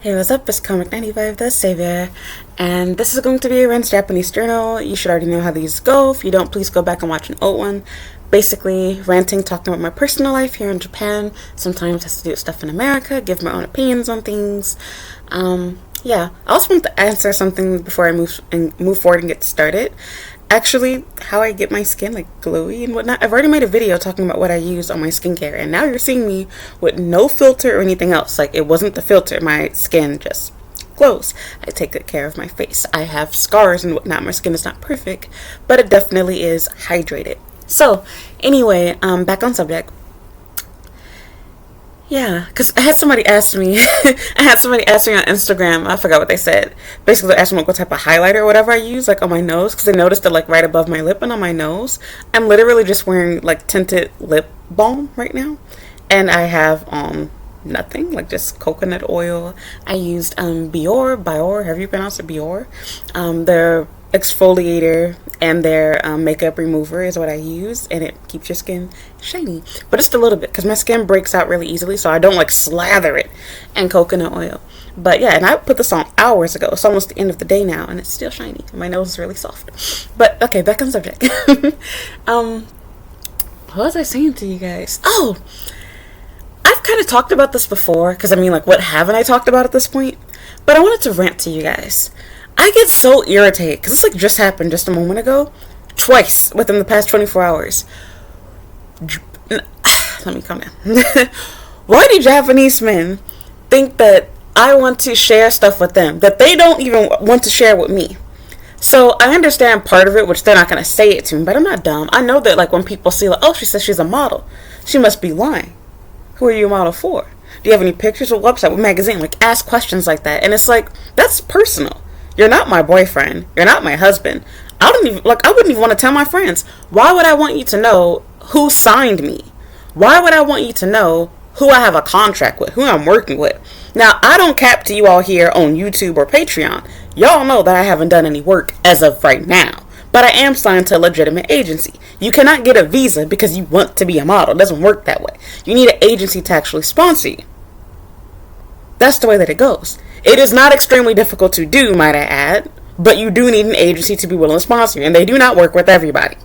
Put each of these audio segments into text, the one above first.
Hey, what's up? It's Comic 95 the Savior, and this is going to be a Ren's Japanese journal. You should already know how these go. If you don't, please go back and watch an old one. Basically, ranting, talking about my personal life here in Japan. Sometimes has to do with stuff in America, give my own opinions on things. Yeah, I also want to answer something before I move forward and get started. Actually, how I get my skin like glowy and whatnot. I've already made a video talking about what I use on my skincare, and now you're seeing me with no filter or anything else. Like, it wasn't the filter, my skin just glows. I take good care of my face. I have scars and whatnot. My skin is not perfect, but it definitely is hydrated. So anyway, back on subject. Yeah, because I had somebody ask me on Instagram, I forgot what they said. Basically, they asked me what type of highlighter or whatever I use, like on my nose, because they noticed that like right above my lip and on my nose. I'm literally just wearing like tinted lip balm right now, and I have nothing, like just coconut oil. I used Biore, however you pronounce it, Biore. Their exfoliator and their makeup remover is what I use, and it keeps your skin shiny, but just a little bit because my skin breaks out really easily, so I don't like slather it in coconut oil. But yeah, and I put this on hours ago. It's almost the end of the day now, and it's still shiny. My nose is really soft. But okay, back on subject. What was I saying to you guys? Oh, I've kind of talked about this before, because I mean, like, what haven't I talked about at this point? But I wanted to rant to you guys. I get so irritated, because this like just happened just a moment ago, twice within the past 24 hours. Let me calm down. Why do Japanese men think that I want to share stuff with them that they don't even want to share with me? So I understand part of it, which they're not going to say it to me, but I'm not dumb. I know that like when people see like, oh, she says she's a model, she must be lying. Who are you a model for? Do you have any pictures or website, what magazine? Like, ask questions like that. And it's like, that's personal. You're not my boyfriend. You're not my husband. I wouldn't even want to tell my friends. Why would I want you to know who signed me? Why would I want you to know who I have a contract with, who I'm working with? Now, I don't cap to you all here on YouTube or Patreon. Y'all know that I haven't done any work as of right now, but I am signed to a legitimate agency. You cannot get a visa because you want to be a model. It doesn't work that way. You need an agency to actually sponsor you. That's the way that it goes. It is not extremely difficult to do, might I add, but you do need an agency to be willing to sponsor you, and they do not work with everybody.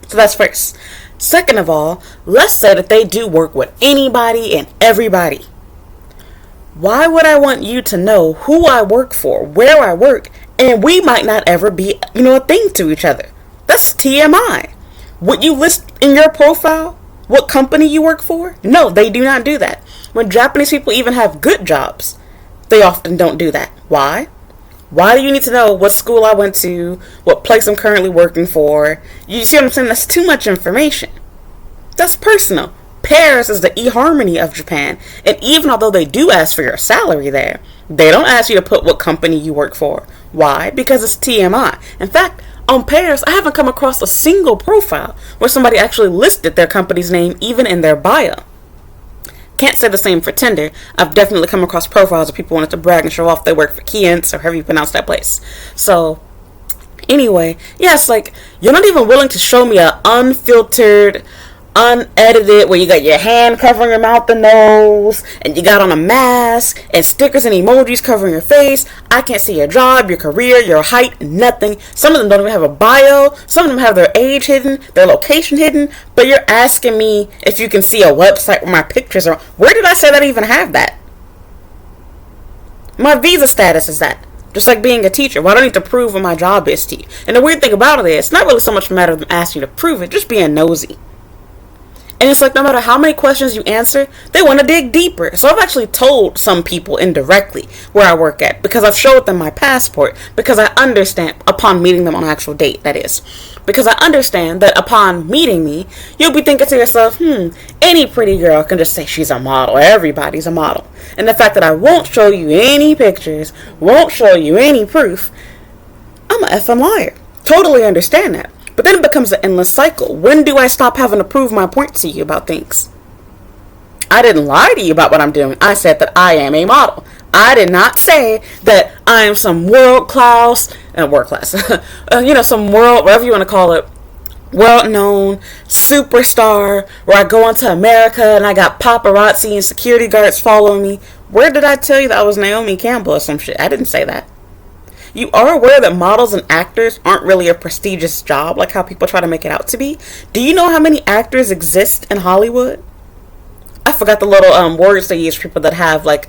So that's first. Second of all, let's say that they do work with anybody and everybody. Why would I want you to know who I work for, where I work, and we might not ever be, a thing to each other? That's TMI. Would you list in your profile what company you work for? No, they do not do that. When Japanese people even have good jobs, they often don't do that. Why? Why do you need to know what school I went to, what place I'm currently working for? You see what I'm saying? That's too much information. That's personal. Paris is the eHarmony of Japan. And even although they do ask for your salary there, they don't ask you to put what company you work for. Why? Because it's TMI. In fact, on Paris, I haven't come across a single profile where somebody actually listed their company's name even in their bio. Can't say the same for Tinder. I've definitely come across profiles of people wanting to brag and show off they work for Kientz or however you pronounce that place. So, anyway, yeah, it's like, you're not even willing to show me an unfiltered, unedited, where you got your hand covering your mouth and nose, and you got on a mask, and stickers and emojis covering your face. I can't see your job, your career, your height, nothing. Some of them don't even have a bio. Some of them have their age hidden, their location hidden, but you're asking me if you can see a website where my pictures are. Where did I say that I even have that? My visa status is that. Just like being a teacher. Well, I don't need to prove what my job is to you. And the weird thing about it is, it's not really so much a matter of them asking you to prove it, just being nosy. And it's like, no matter how many questions you answer, they want to dig deeper. So I've actually told some people indirectly where I work at, because I've showed them my passport, because I understand, upon meeting them on an actual date, that is. Because I understand that upon meeting me, you'll be thinking to yourself, any pretty girl can just say she's a model. Everybody's a model. And the fact that I won't show you any pictures, won't show you any proof, I'm an effing liar. Totally understand that. But then it becomes an endless cycle. When do I stop having to prove my point to you about things? I didn't lie to you about what I'm doing. I said that I am a model. I did not say that I am some some world, whatever you want to call it, world-known superstar where I go into America and I got paparazzi and security guards following me. Where did I tell you that I was Naomi Campbell or some shit? I didn't say that. You are aware that models and actors aren't really a prestigious job like how people try to make it out to be? Do you know how many actors exist in Hollywood? I forgot the little words they use for people that have like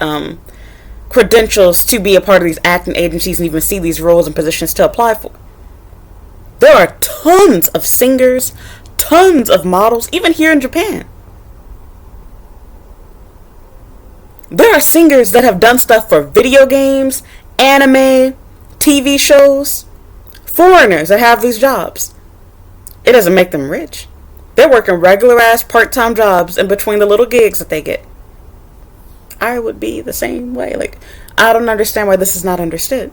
credentials to be a part of these acting agencies and even see these roles and positions to apply for. There are tons of singers, tons of models, even here in Japan. There are singers that have done stuff for video games, anime, TV shows, foreigners that have these jobs. It doesn't make them rich. They're working regular ass part-time jobs in between the little gigs that they get. I would be the same way. Like, I don't understand why this is not understood.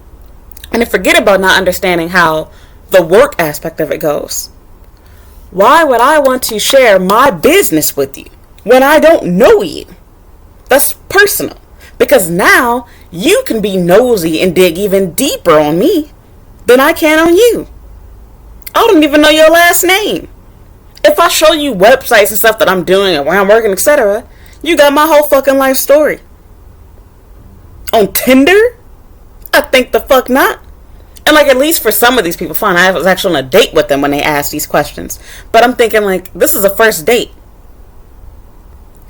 And to forget about not understanding how the work aspect of it goes. Why would I want to share my business with you when I don't know you? That's personal. Because now you can be nosy and dig even deeper on me than I can on you. I don't even know your last name. If I show you websites and stuff that I'm doing and where I'm working, etc., you got my whole fucking life story. On Tinder? I think the fuck not. And like, at least for some of these people, fine, I was actually on a date with them when they asked these questions. But I'm thinking like, this is a first date.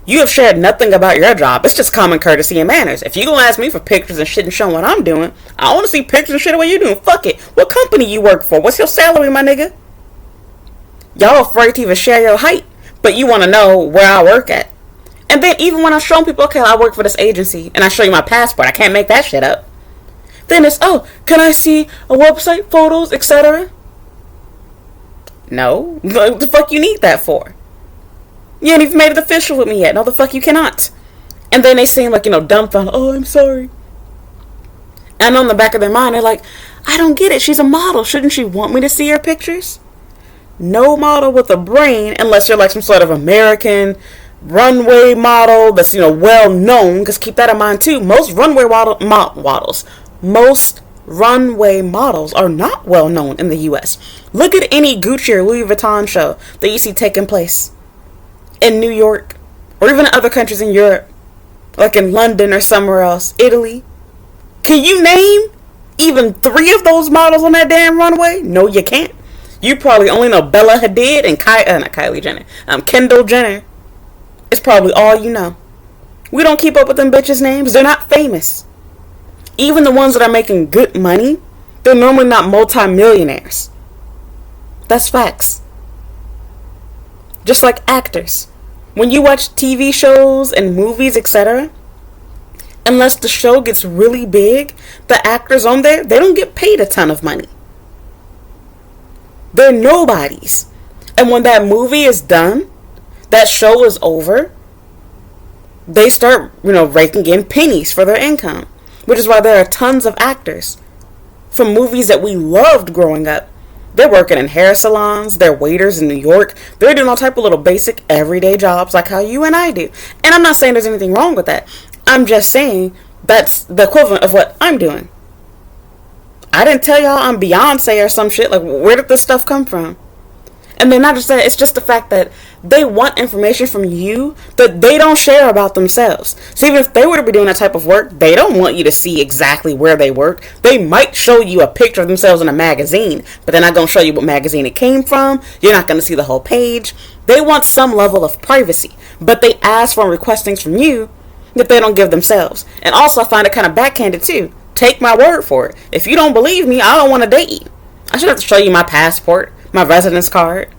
You have shared nothing about your job. It's just common courtesy and manners. If you gonna ask me for pictures and shit and show what I'm doing, I want to see pictures and shit of what you're doing. Fuck it. What company you work for? What's your salary, my nigga? Y'all afraid to even share your height, but you want to know where I work at. And then even when I'm showing people, okay, I work for this agency, and I show you my passport, I can't make that shit up. Then it's, oh, can I see a website, photos, etc.? No. What the fuck you need that for? You ain't even made it official with me yet. No, the fuck you cannot. And then they seem like, dumbfounded. Oh, I'm sorry. And on the back of their mind, they're like, I don't get it. She's a model. Shouldn't she want me to see her pictures? No model with a brain, unless you're like some sort of American runway model that's, well known. Because keep that in mind too. Most runway models are not well known in the U.S. Look at any Gucci or Louis Vuitton show that you see taking place in New York, or even in other countries in Europe, like in London or somewhere else, Italy. Can you name even 3 of those models on that damn runway? No, you can't. You probably only know Bella Hadid and Kendall Jenner. It's probably all you know. We don't keep up with them bitches' names. They're not famous. Even the ones that are making good money, they're normally not multi-millionaires. That's facts. Just like actors. When you watch TV shows and movies, etc., unless the show gets really big, the actors on there, they don't get paid a ton of money. They're nobodies. And when that movie is done, that show is over, they start, raking in pennies for their income. Which is why there are tons of actors from movies that we loved growing up. They're working in hair salons, they're waiters in New York, they're doing all type of little basic everyday jobs like how you and I do. And I'm not saying there's anything wrong with that. I'm just saying that's the equivalent of what I'm doing. I didn't tell y'all I'm Beyonce or some shit. Like, where did this stuff come from? And then not just that, it's just the fact that they want information from you that they don't share about themselves. So even if they were to be doing that type of work, they don't want you to see exactly where they work. They might show you a picture of themselves in a magazine, but they're not going to show you what magazine it came from. You're not going to see the whole page. They want some level of privacy, but they ask for and request things from you that they don't give themselves. And also I find it kind of backhanded too. Take my word for it. If you don't believe me, I don't want to date you. I should have to show you my passport, my residence card,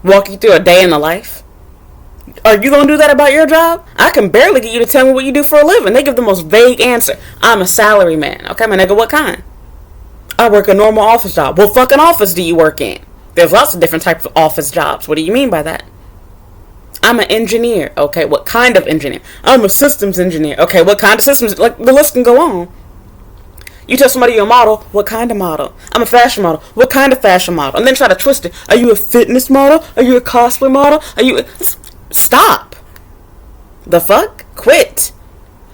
walk you through a day in the life. Are you going to do that about your job? I can barely get you to tell me what you do for a living. They give the most vague answer. I'm a salary man. Okay, my nigga, what kind? I work a normal office job. What fucking office do you work in? There's lots of different types of office jobs. What do you mean by that? I'm an engineer. Okay, what kind of engineer? I'm a systems engineer. Okay, what kind of systems? Like, the list can go on. You tell somebody you're a model, what kind of model? I'm a fashion model, what kind of fashion model? And then try to twist it. Are you a fitness model? Are you a cosplay model? Are you... Stop. The fuck? Quit.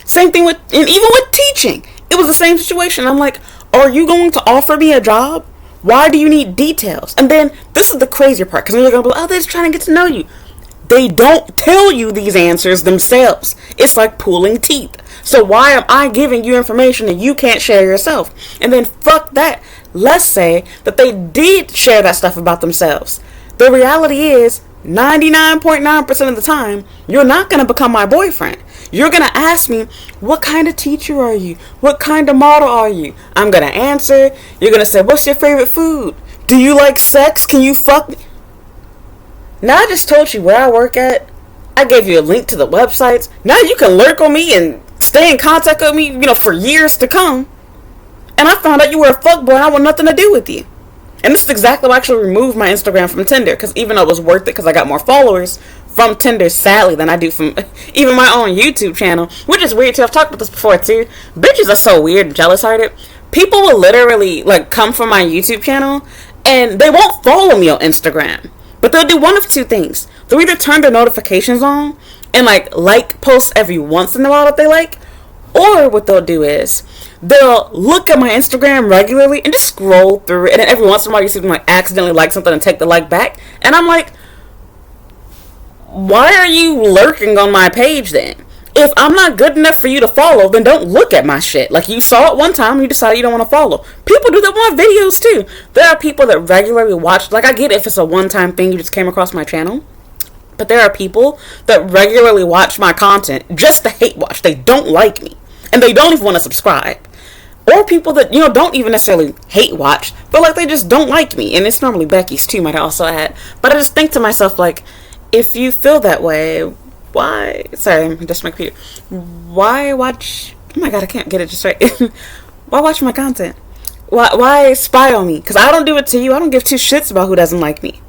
Same thing with... And even with teaching. It was the same situation. I'm like, are you going to offer me a job? Why do you need details? And then, this is the crazier part. Because you're going to be like, oh, they're just trying to get to know you. They don't tell you these answers themselves. It's like pulling teeth. So why am I giving you information that you can't share yourself? And then fuck that. Let's say that they did share that stuff about themselves. The reality is, 99.9% of the time, you're not going to become my boyfriend. You're going to ask me, what kind of teacher are you? What kind of model are you? I'm going to answer. You're going to say, what's your favorite food? Do you like sex? Can you fuck me? Now I just told you where I work at. I gave you a link to the websites. Now you can lurk on me and stay in contact with me, for years to come. And I found out you were a fuckboy and I want nothing to do with you. And this is exactly why I actually removed my Instagram from Tinder. Because even though it was worth it because I got more followers from Tinder, sadly, than I do from even my own YouTube channel. Which is weird too. I've talked about this before too. Bitches are so weird and jealous-hearted. People will literally come from my YouTube channel and they won't follow me on Instagram. But they'll do one of two things. They'll either turn their notifications on and like posts every once in a while that they like. Or what they'll do is they'll look at my Instagram regularly and just scroll through it. And then every once in a while you see them accidentally like something and take the like back. And I'm like, why are you lurking on my page then? If I'm not good enough for you to follow, then don't look at my shit. You saw it one time and you decided you don't want to follow. People do that with my videos too. There are people that regularly watch. I get it if it's a one-time thing you just came across my channel. But there are people that regularly watch my content just to hate watch. They don't like me. And they don't even want to subscribe. Or people that, don't even necessarily hate watch. But they just don't like me. And it's normally Becky's too, might I also add. But I just think to myself, if you feel that way, why? Sorry, I'm just my computer. Why watch? Oh my god, I can't get it just right. Why watch my content? Why spy on me? Because I don't do it to you. I don't give two shits about who doesn't like me.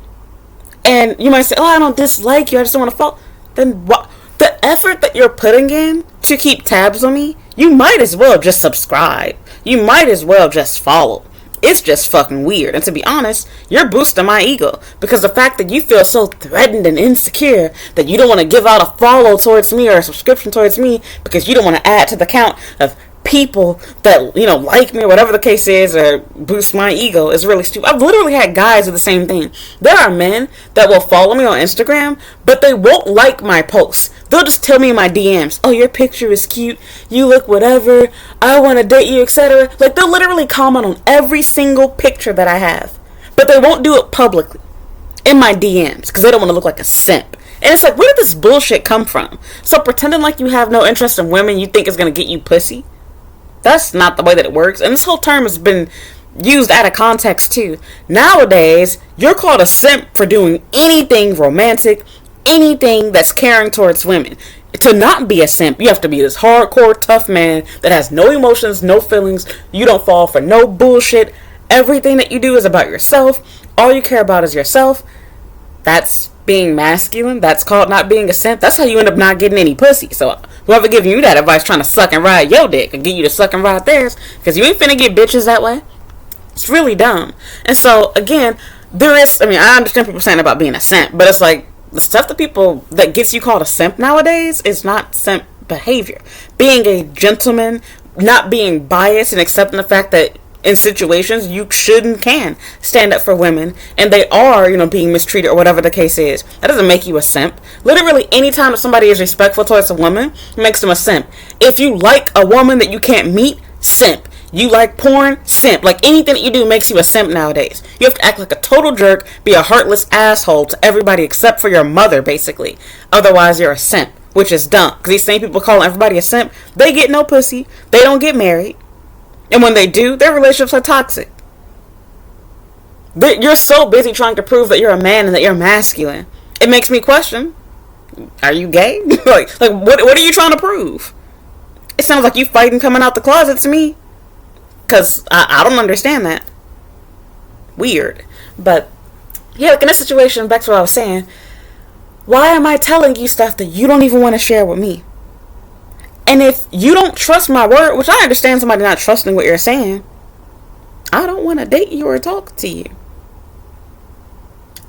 And you might say, oh, I don't dislike you. I just don't want to follow. Then what? The effort that you're putting in to keep tabs on me, you might as well just subscribe. You might as well just follow. It's just fucking weird. And to be honest, you're boosting my ego. Because the fact that you feel so threatened and insecure that you don't want to give out a follow towards me or a subscription towards me because you don't want to add to the count of people that, like me or whatever the case is or boost my ego is really stupid. I've literally had guys do the same thing. There are men that will follow me on Instagram, but they won't like my posts. They'll just tell me in my DMs, oh, your picture is cute, you look whatever, I want to date you, etc. They'll literally comment on every single picture that I have, but they won't do it publicly in my DMs because they don't want to look like a simp. And it's where did this bullshit come from? So pretending like you have no interest in women you think is going to get you pussy, that's not the way that it works. And this whole term has been used out of context too. Nowadays, you're called a simp for doing anything romantic, anything that's caring towards women. To not be a simp, you have to be this hardcore tough man that has no emotions, no feelings. You don't fall for no bullshit. Everything that you do is about yourself. All you care about is yourself. That's being masculine. That's called not being a simp. That's how you end up not getting any pussy. So whoever giving you that advice trying to suck and ride your dick and get you to suck and ride theirs, because you ain't finna get bitches that way. It's really dumb. And so again, I understand people saying about being a simp, but it's the stuff that gets you called a simp nowadays is not simp behavior. Being a gentleman, not being biased and accepting the fact that in situations you should and can stand up for women and they are, being mistreated or whatever the case is. That doesn't make you a simp. Literally anytime that somebody is respectful towards a woman, it makes them a simp. If you like a woman that you can't meet, simp. You like porn, simp. Anything that you do makes you a simp nowadays. You have to act like a total jerk, be a heartless asshole to everybody except for your mother, basically. Otherwise, you're a simp, which is dumb. Because these same people calling everybody a simp, they get no pussy, they don't get married, and when they do, their relationships are toxic. You're so busy trying to prove that you're a man and that you're masculine. It makes me question, are you gay? what are you trying to prove? It sounds like you fighting coming out the closet to me. Because I don't understand that. Weird. But, yeah, in this situation, back to what I was saying, why am I telling you stuff that you don't even want to share with me? And if you don't trust my word, which I understand somebody not trusting what you're saying, I don't want to date you or talk to you.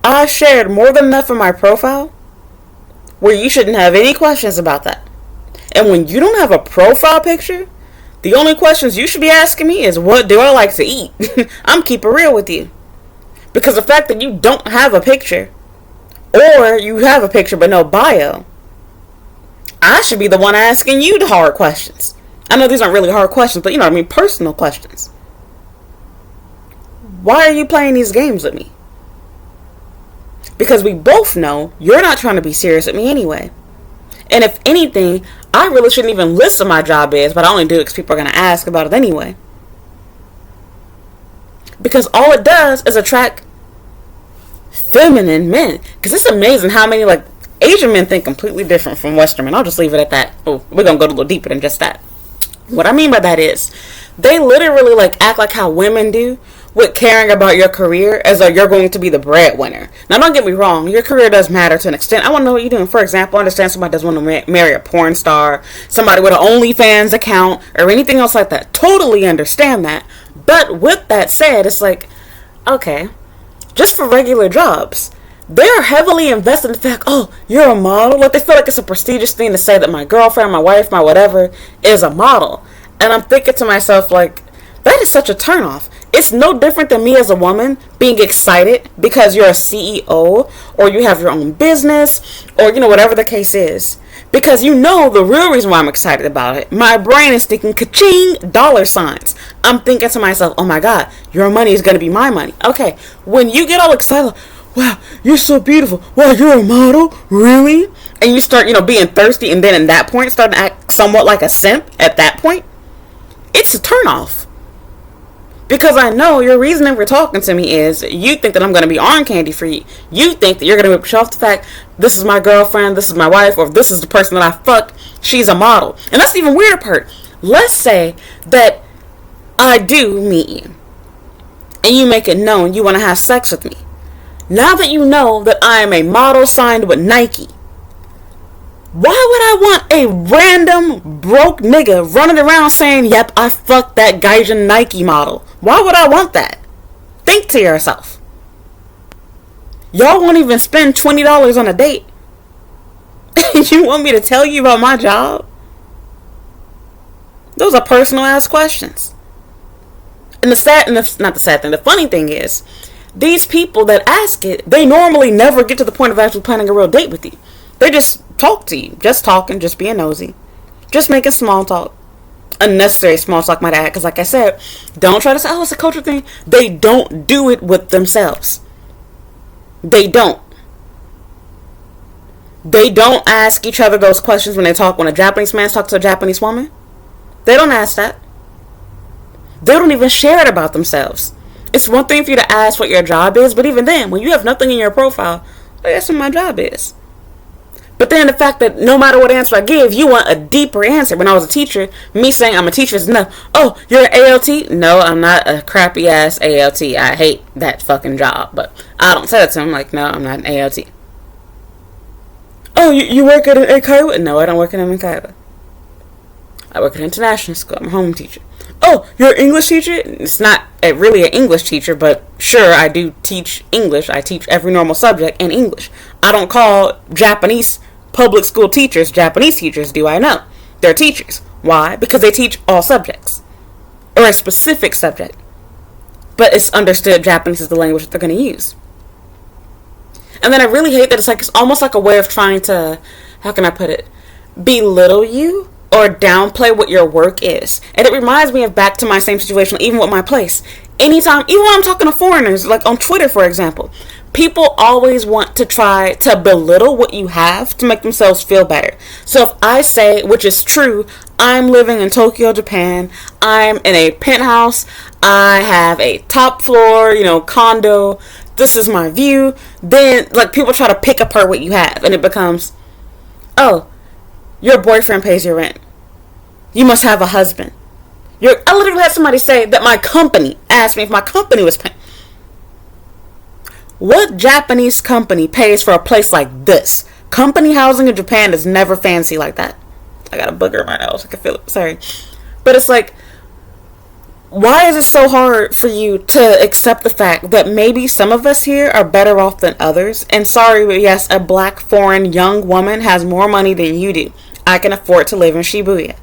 I shared more than enough in my profile where you shouldn't have any questions about that. And when you don't have a profile picture, the only questions you should be asking me is, what do I like to eat? I'm keeping real with you. Because the fact that you don't have a picture, Or you have a picture but no bio. I should be the one asking you the hard questions. I know these aren't really hard questions, but you know what I mean, personal questions. Why are you playing these games with me? Because we both know you're not trying to be serious with me anyway. And if anything, I really shouldn't even list what my job is, but I only do it because people are going to ask about it anyway. Because all it does is attract feminine men. Because it's amazing how many, like, Asian men think completely different from Western men. I'll just leave it at that. Oh, we're going to go a little deeper than just that. What I mean by that is, they literally, like, act like how women do with caring about your career as though you're going to be the breadwinner. Now, don't get me wrong. Your career does matter to an extent. I want to know what you're doing. For example, I understand somebody doesn't want to marry a porn star, somebody with an OnlyFans account, or anything else like that. Totally understand that. But with that said, it's like, okay, just for regular jobs, they're heavily invested in the fact, oh, you're a model. Like, they feel like it's a prestigious thing to say that my girlfriend, my wife, my whatever is a model. And I'm thinking to myself, like, that is such a turnoff. It's no different than me as a woman being excited because you're a CEO or you have your own business or, you know, whatever the case is. Because you know the real reason why I'm excited about it. My brain is thinking ka-ching, dollar signs. I'm thinking to myself, oh my God, your money is going to be my money. Okay, when you get all excited, wow, you're so beautiful. Wow, you're a model? Really? And you start, you know, being thirsty, and then at that point start to act somewhat like a simp at that point. It's a turnoff. Because I know your reasoning for talking to me is you think that I'm going to be arm candy for you. You think that you're going to push off the fact this is my girlfriend, this is my wife, or this is the person that I fucked, she's a model. And that's the even weirder part. Let's say that I do meet you and you make it known you want to have sex with me. Now that you know that I am a model signed with Nike, why would I want a random broke nigga running around saying, yep, I fucked that Gaijin Nike model? Why would I want that? Think to yourself. Y'all won't even spend $20 on a date. You want me to tell you about my job? Those are personal ass questions. And the funny thing is, these people that ask it, they normally never get to the point of actually planning a real date with you. They just talk to you. Just talking, just being nosy. Just making small talk. Unnecessary small talk, might add. Because like I said, don't try to say, oh, it's a cultural thing. They don't do it with themselves. They don't. They don't ask each other those questions when a Japanese man talks to a Japanese woman. They don't ask that. They don't even share it about themselves. It's one thing for you to ask what your job is, but even then, when you have nothing in your profile, that's what my job is. But then the fact that no matter what answer I give, you want a deeper answer. When I was a teacher, me saying I'm a teacher is enough. Oh, you're an ALT? No, I'm not a crappy ass ALT. I hate that fucking job. But I don't say that to him. Like, no, I'm not an ALT. Oh, you work at an Eikaiwa? No, I don't work at an Eikaiwa. I work at an international school. I'm a home teacher. Oh, you're an English teacher? It's not really an English teacher, but sure, I do teach English. I teach every normal subject in English. I don't call Japanese public school teachers Japanese teachers, do I know? They're teachers. Why? Because they teach all subjects. Or a specific subject. But it's understood Japanese is the language that they're going to use. And then I really hate that it's almost like a way of trying to, how can I put it, belittle you or downplay what your work is. And it reminds me of back to my same situation, even with my place. Anytime, even when I'm talking to foreigners, like on Twitter, for example, people always want to try to belittle what you have to make themselves feel better. So if I say, which is true, I'm living in Tokyo, Japan, I'm in a penthouse, I have a top floor, condo, this is my view, then people try to pick apart what you have, and it becomes, oh, your boyfriend pays your rent. You must have a husband. I literally had somebody say that my company asked me if my company was paying. What Japanese company pays for a place like this? Company housing in Japan is never fancy like that. I got a booger in my nose. I can feel it. Sorry. But it's why is it so hard for you to accept the fact that maybe some of us here are better off than others? And sorry, but yes, a black, foreign, young woman has more money than you do. I can afford to live in Shibuya.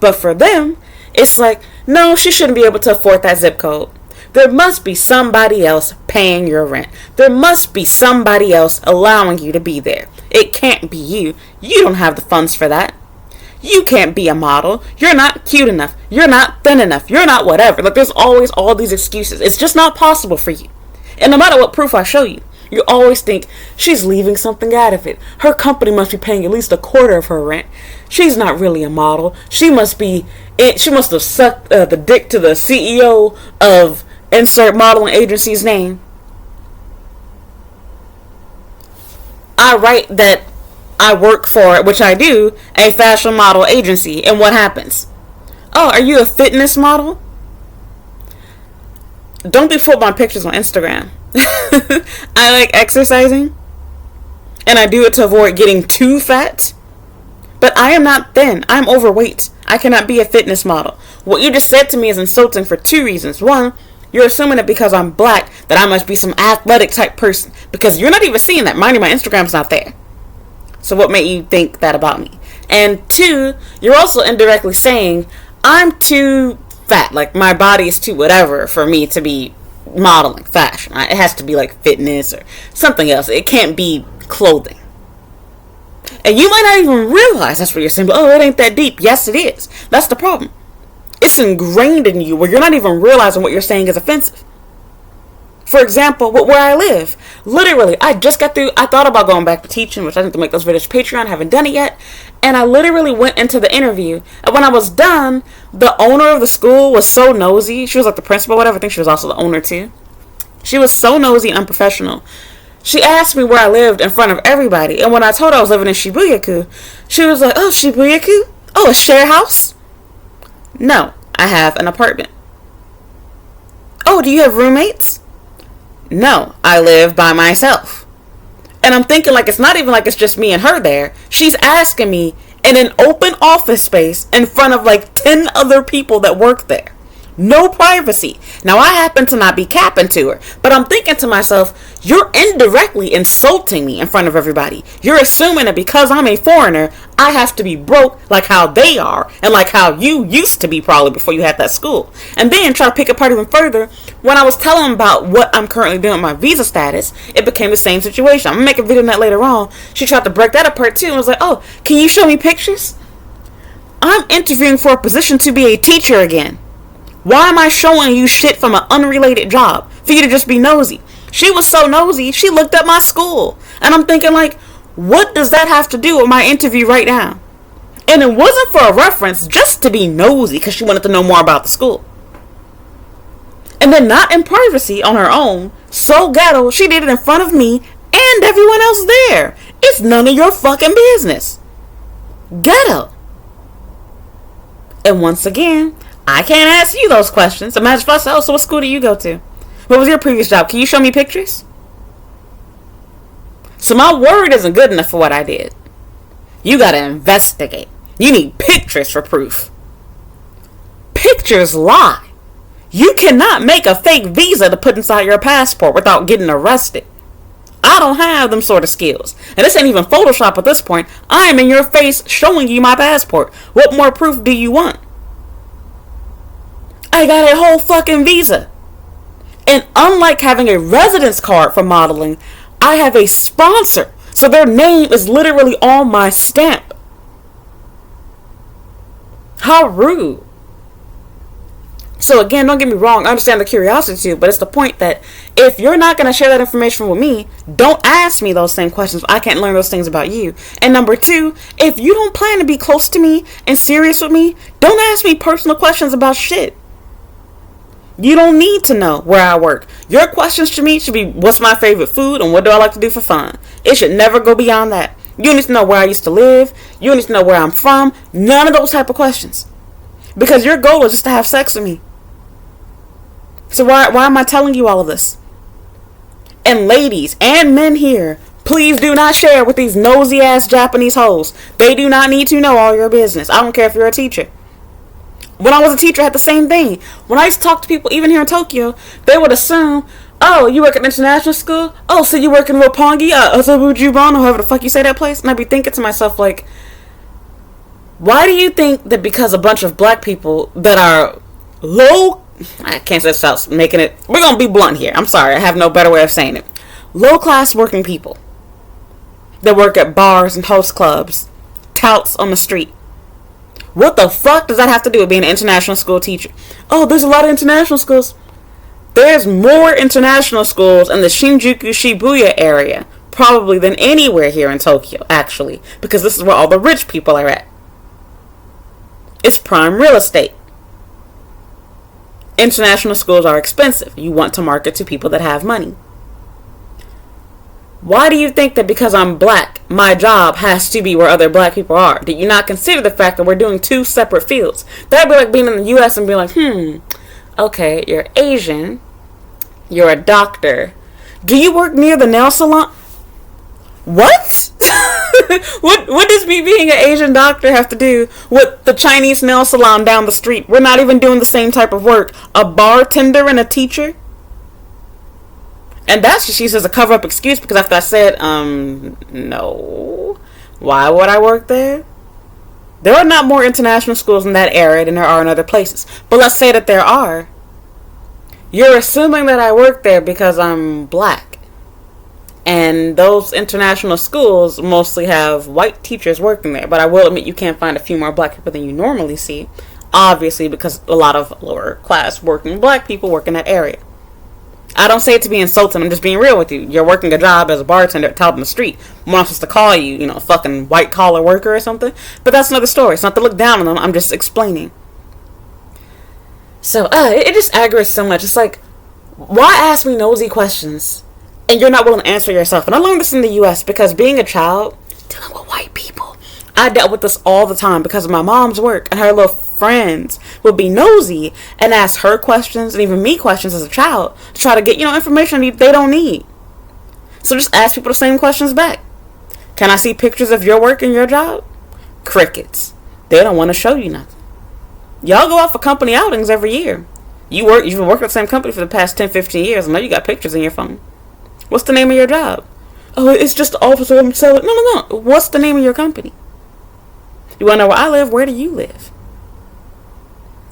But for them, it's no, she shouldn't be able to afford that zip code. There must be somebody else paying your rent. There must be somebody else allowing you to be there. It can't be you. You don't have the funds for that. You can't be a model. You're not cute enough. You're not thin enough. You're not whatever. Like, there's always all these excuses. It's just not possible for you. And no matter what proof I show you, you always think, she's leaving something out of it. Her company must be paying at least a quarter of her rent. She's not really a model. She must have sucked the dick to the CEO of insert modeling agency's name. I write that I work for, which I do, a fashion model agency. And what happens? Oh, are you a fitness model? Don't be fooled by pictures on Instagram. I like exercising, and I do it to avoid getting too fat. But I am not thin. I'm overweight. I cannot be a fitness model. What you just said to me is insulting for two reasons. One, you're assuming that because I'm black, that I must be some athletic type person. Because you're not even seeing that. Mind you, my Instagram's not there. So what made you think that about me? And two, you're also indirectly saying, I'm too fat. Like, my body is too whatever for me to be modeling fashion. It has to be like fitness or something else. It can't be clothing. And you might not even realize that's what you're saying. But, oh, it ain't that deep. Yes, it is. That's the problem. It's ingrained in you where you're not even realizing what you're saying is offensive. For example, where I live, literally, I just got through, I thought about going back to teaching, which I need to make those videos Patreon, I haven't done it yet, and I literally went into the interview, and when I was done, the owner of the school was so nosy. She was like the principal, whatever. I think she was also the owner too. She was so nosy and unprofessional. She asked me where I lived in front of everybody, and when I told her I was living in Shibuya-ku, she was like, oh, Shibuya-ku? Oh, a share house? No, I have an apartment. Oh, do you have roommates? No, I live by myself. And I'm thinking, like, it's not even like it's just me and her there. She's asking me in an open office space in front of like 10 other people that work there. No privacy. Now, I happen to not be capping to her, but I'm thinking to myself, you're indirectly insulting me in front of everybody. You're assuming that because I'm a foreigner, I have to be broke like how they are, and like how you used to be probably before you had that school. And then try to pick apart even further, when I was telling them about what I'm currently doing with my visa status, it became the same situation. I'm going to make a video on that later on. She tried to break that apart too, and was like, oh, can you show me pictures? I'm interviewing for a position to be a teacher again. Why am I showing you shit from an unrelated job? For you to just be nosy. She was so nosy, she looked up my school. And I'm thinking, like, what does that have to do with my interview right now? And it wasn't for a reference, just to be nosy, because she wanted to know more about the school. And then not in privacy on her own, so ghetto, she did it in front of me and everyone else there. It's none of your fucking business. Ghetto. And once again, I can't ask you those questions. Imagine if I said, oh, so what school do you go to? What was your previous job? Can you show me pictures? So my word isn't good enough for what I did. You gotta investigate. You need pictures for proof. Pictures lie. You cannot make a fake visa to put inside your passport without getting arrested. I don't have them sort of skills. And this ain't even Photoshop at this point. I am in your face showing you my passport. What more proof do you want? I got a whole fucking visa. And unlike having a residence card for modeling, I have a sponsor. So their name is literally on my stamp. How rude. So again, don't get me wrong, I understand the curiosity too, but it's the point that if you're not going to share that information with me, don't ask me those same questions. I can't learn those things about you. And number two, if you don't plan to be close to me and serious with me, don't ask me personal questions about shit. You don't need to know where I work. Your questions to me should be, what's my favorite food and what do I like to do for fun? It should never go beyond that. You need to know where I used to live. You need to know where I'm from. None of those type of questions. Because your goal is just to have sex with me. So why am I telling you all of this? And ladies and men here, please do not share with these nosy ass Japanese hoes. They do not need to know all your business. I don't care if you're a teacher. When I was a teacher, I had the same thing. When I used to talk to people, even here in Tokyo, they would assume, oh, you work at international school? Oh, so you work in Roppongi? Asabujuban, or however the fuck you say that place? And I'd be thinking to myself, like, why do you think that because a bunch of black people that are low I can't say without making it. We're gonna be blunt here. I'm sorry. I have no better way of saying it. Low class working people that work at bars and host clubs, touts on the street. What the fuck does that have to do with being an international school teacher? Oh, there's a lot of international schools. There's more international schools in the Shinjuku Shibuya area probably than anywhere here in Tokyo, actually, because this is where all the rich people are at. It's prime real estate. International schools are expensive. You want to market to people that have money. Why do you think that because I'm black, my job has to be where other black people are? Did you not consider the fact that we're doing two separate fields? That'd be like being in the U.S. and being like, okay, you're Asian, you're a doctor. Do you work near the nail salon? What? What does me being an Asian doctor have to do with the Chinese nail salon down the street? We're not even doing the same type of work. A bartender and a teacher? And that's just she says a cover-up excuse because after I said, no. Why would I work there? There are not more international schools in that area than there are in other places. But let's say that there are. You're assuming that I work there because I'm black. And those international schools mostly have white teachers working there. But I will admit you can't find a few more black people than you normally see. Obviously because a lot of lower class working black people work in that area. I don't say it to be insulting. I'm just being real with you. You're working a job as a bartender out on the street. I'm not supposed to call you, fucking white collar worker or something. But that's another story. It's not to look down on them. I'm just explaining. So, it just aggravates so much. It's like, why ask me nosy questions and you're not willing to answer yourself? And I learned this in the U.S. because being a child, dealing with white people, I dealt with this all the time because of my mom's work, and her little friends would be nosy and ask her questions and even me questions as a child to try to get, information they don't need. So just ask people the same questions back. Can I see pictures of your work and your job? Crickets. They don't want to show you nothing. Y'all go out for company outings every year. You've been working at the same company for the past 10, 15 years. I know you got pictures in your phone. What's the name of your job? Oh, it's just the office of selling. No. What's the name of your company? You want to know where I live? Where do you live?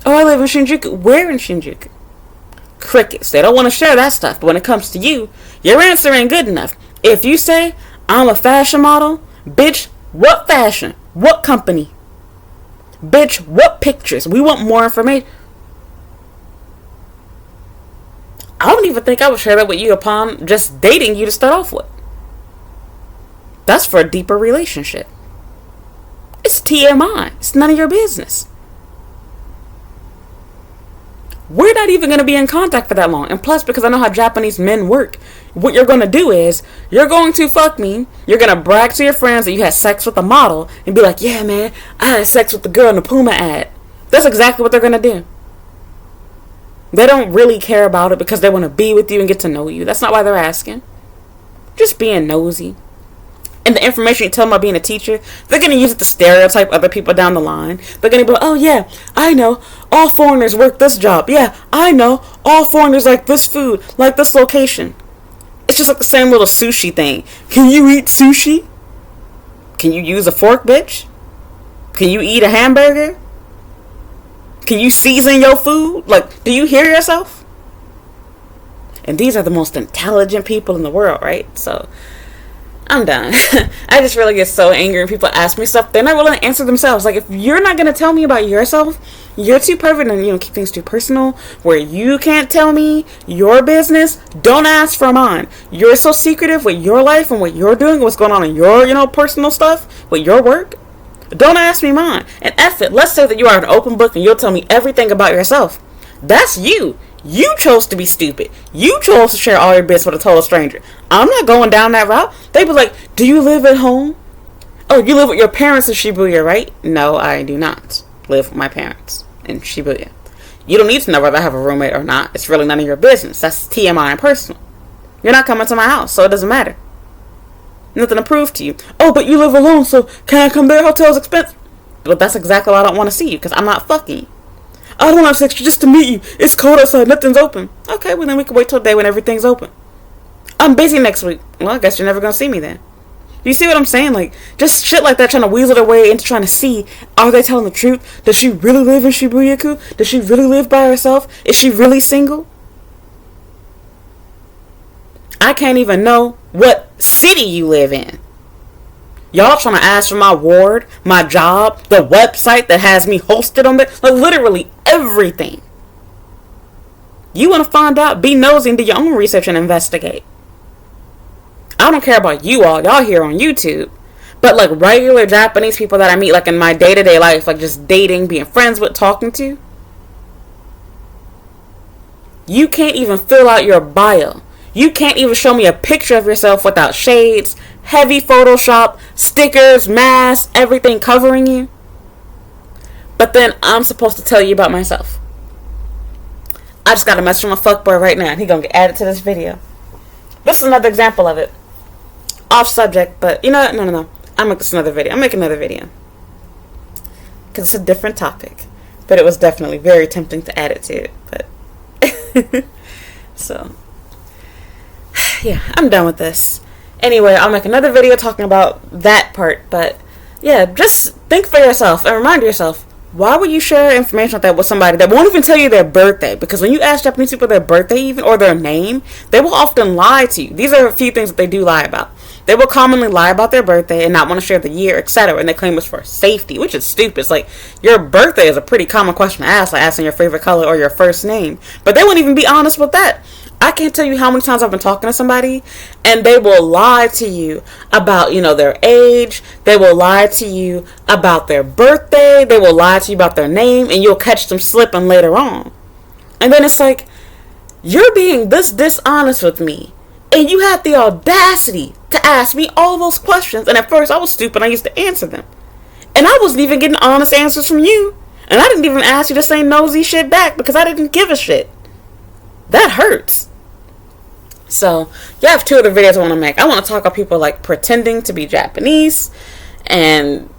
Oh, I live in Shinjuku. Where in Shinjuku? Crickets. They don't want to share that stuff. But when it comes to you, your answer ain't good enough. If you say, I'm a fashion model, bitch, what fashion? What company? Bitch, what pictures? We want more information. I don't even think I would share that with you upon just dating you to start off with. That's for a deeper relationship. It's TMI. It's none of your business. We're not even going to be in contact for that long. And plus, because I know how Japanese men work, what you're going to do is, you're going to fuck me, you're going to brag to your friends that you had sex with a model, and be like, yeah, man, I had sex with the girl in the Puma ad. That's exactly what they're going to do. They don't really care about it because they want to be with you and get to know you. That's not why they're asking. Just being nosy. And the information you tell them about being a teacher, they're going to use it to stereotype other people down the line. They're going to be like, oh yeah, I know, all foreigners work this job. Yeah, I know, all foreigners like this food, like this location. It's just like the same little sushi thing. Can you eat sushi? Can you use a fork, bitch? Can you eat a hamburger? Can you season your food? Like, do you hear yourself? And these are the most intelligent people in the world, right? So I'm done. I just really get so angry when people ask me stuff. They're not willing to answer themselves. Like, if you're not going to tell me about yourself, you're too perfect and, keep things too personal, where you can't tell me your business, don't ask for mine. You're so secretive with your life and what you're doing, what's going on in your, personal stuff, with your work. Don't ask me mine. And F it. Let's say that you are an open book and you'll tell me everything about yourself. That's you. You chose to be stupid. You chose to share all your business with a total stranger. I'm not going down that route. They be like, do you live at home? Oh, you live with your parents in Shibuya, right? No, I do not live with my parents in Shibuya. You don't need to know whether I have a roommate or not. It's really none of your business. That's TMI and personal. You're not coming to my house, so it doesn't matter. Nothing to prove to you. Oh, but you live alone, so can I come there? Hotel's expensive. But that's exactly why I don't want to see you, because I'm not fucking you. I don't have sex just to meet you. It's cold outside. Nothing's open. Okay, well then we can wait till the day when everything's open. I'm busy next week. Well, I guess you're never going to see me then. Do you see what I'm saying? Like, just shit like that, trying to weasel their way into trying to see, are they telling the truth? Does she really live in Shibuya-ku? Does she really live by herself? Is she really single? I can't even know what city you live in. Y'all trying to ask for my ward, my job, the website that has me hosted on it, like literally everything. You want to find out? Be nosy and do your own research and investigate. I don't care about you all. Y'all here on YouTube. But like regular Japanese people that I meet like in my day-to-day life, like just dating, being friends with, talking to, you can't even fill out your bio. You can't even show me a picture of yourself without shades, heavy Photoshop, stickers, masks, everything covering you. But then I'm supposed to tell you about myself. I just got a message from a fuckboy right now and he gonna get added to this video. This is another example of it. Off subject, but you know what? No. I'll make this another video. I'll make another video. Because it's a different topic. But it was definitely very tempting to add it to it. But so yeah, I'm done with this. Anyway, I'll make another video talking about that part. But yeah, just think for yourself and remind yourself, why would you share information like that with somebody that won't even tell you their birthday? Because when you ask Japanese people their birthday even, or their name, they will often lie to you. These are a few things that they do lie about. They will commonly lie about their birthday and not want to share the year, etc. And they claim it's for safety, which is stupid. It's like, your birthday is a pretty common question to ask, like asking your favorite color or your first name. But they won't even be honest with that. I can't tell you how many times I've been talking to somebody and they will lie to you about, their age. They will lie to you about their birthday. They will lie to you about their name, and you'll catch them slipping later on. And then it's like, you're being this dishonest with me, and you had the audacity to ask me all those questions. And at first I was stupid. I used to answer them. And I wasn't even getting honest answers from you. And I didn't even ask you to say nosy shit back because I didn't give a shit. That hurts. So, you have two other videos I want to make. I want to talk about people like pretending to be Japanese and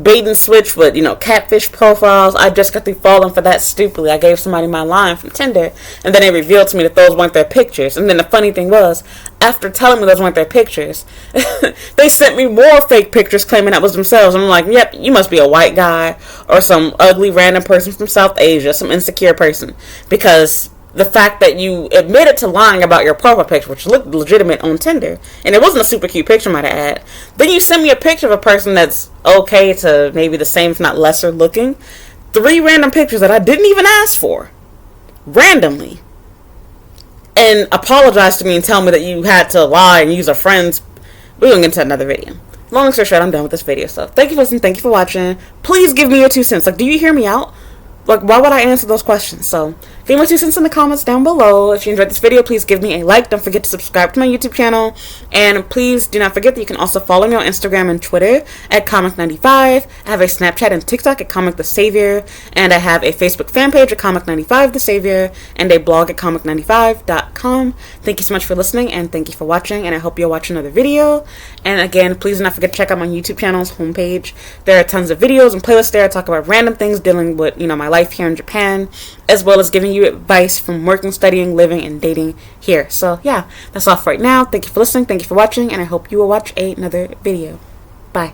bait and switch with, catfish profiles. I just got through falling for that stupidly. I gave somebody my line from Tinder, and then they revealed to me that those weren't their pictures. And then the funny thing was, after telling me those weren't their pictures, they sent me more fake pictures claiming that was themselves. I'm like, yep, you must be a white guy or some ugly random person from South Asia, some insecure person, because the fact that you admitted to lying about your profile picture, which looked legitimate on Tinder, and it wasn't a super cute picture, might I add, then you send me a picture of a person that's okay to maybe the same, if not lesser looking. 3 random pictures that I didn't even ask for. Randomly. And apologize to me and tell me that you had to lie and use a friend's. We're going to get into another video. Long story short, I'm done with this video. So, thank you for listening. Thank you for watching. Please give me your 2 cents. Like, do you hear me out? Like, why would I answer those questions? So, give me my 2 cents in the comments down below. If you enjoyed this video, please give me a like. Don't forget to subscribe to my YouTube channel. And please do not forget that you can also follow me on Instagram and Twitter at Comic95. I have a Snapchat and TikTok at Comic the Savior. And I have a Facebook fan page at Comic95 the Savior. And a blog at Comic95.com. Thank you so much for listening, and thank you for watching. And I hope you'll watch another video. And again, please do not forget to check out my YouTube channel's homepage. There are tons of videos and playlists there. I talk about random things dealing with, my life here in Japan, as well as giving you advice from working, studying, living, and dating here. So yeah, that's all for right now. Thank you for listening, thank you for watching, and I hope you will watch another video. Bye.